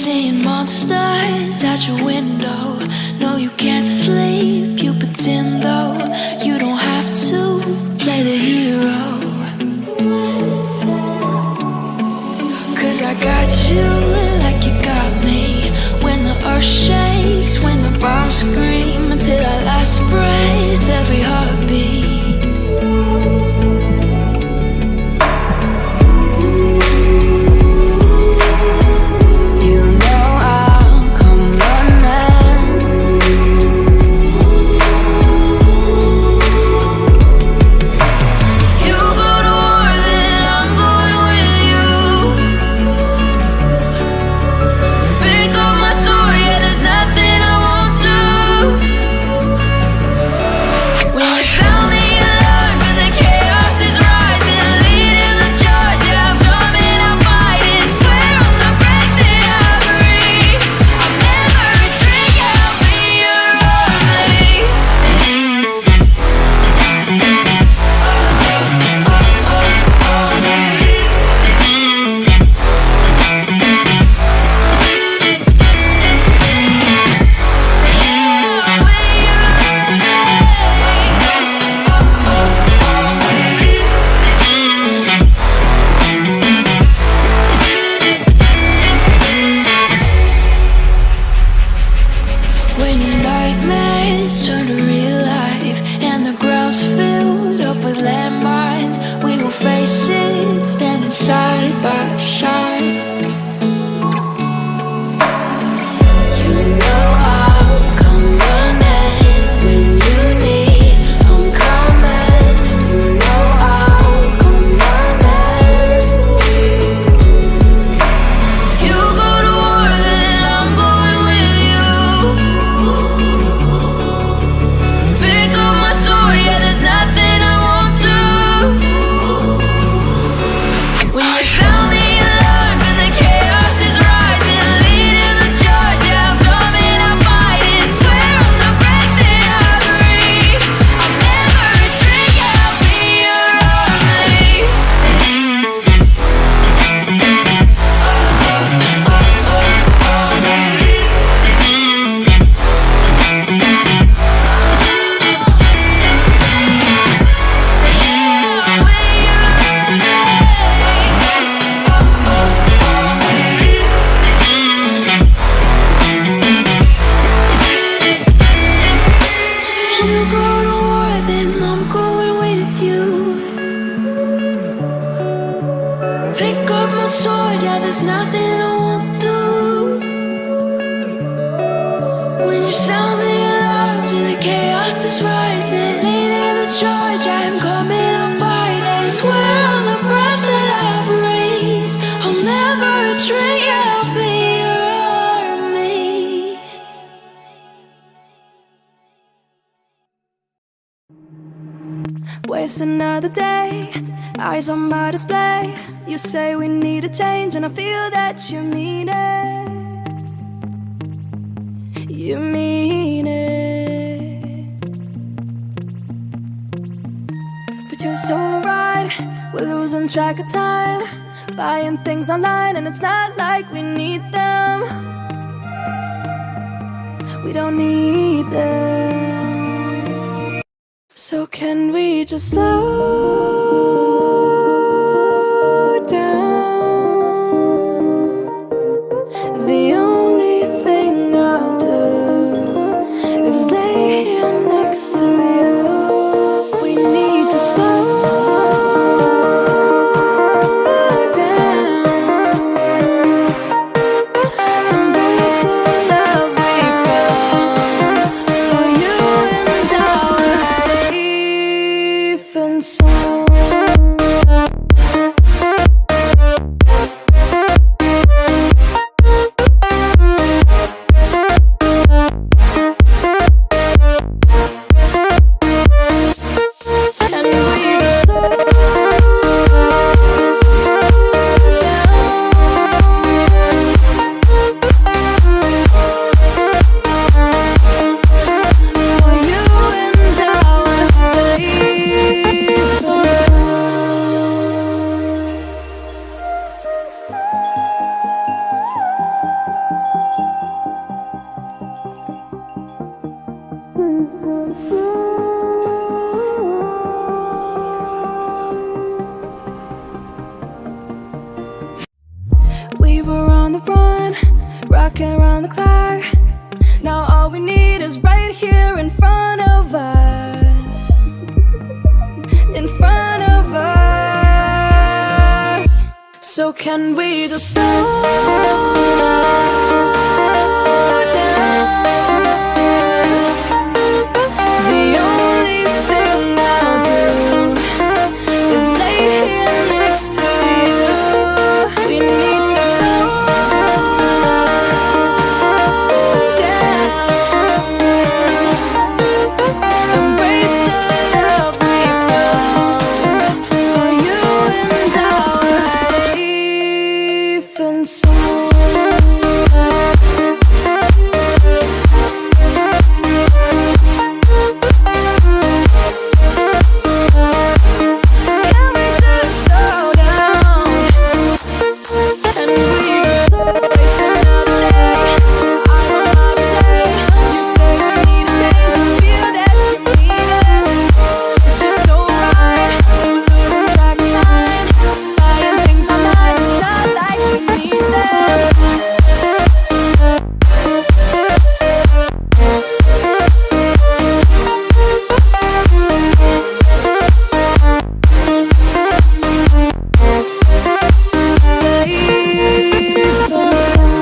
seeing monsters at your window. No, you can't sleep, you pretend though. You don't have to play the hero. Cause I got you like you got me. When the earth shakes, when the bombs scream, until our last breath, every heartbeat. Waste another day, eyes on my display. You say we need a change and I feel that you mean it. You mean it. But you're so right, we're losing track of time, buying things online and it's not like we need them. We don't need them. So can we just slow down? The only thing I'll do is lay here next to you. We need to slow down. Embrace the love we found. For you and I was safe and sound. on the run, rocking around the clock. Now all we need is right here in front of us. In front of us. So can we just slow down? The only thing I'll do is lay here next to you. We need to slow down. Embrace the love we found. For you and I were safe and sound. Can we just slow down? And we just slow waste another day. I don't know how to play. You say we need a change. I feel that you need it. It's just so right. We're losing track of time. Buying things online. It's not like we need them. Safe and sound.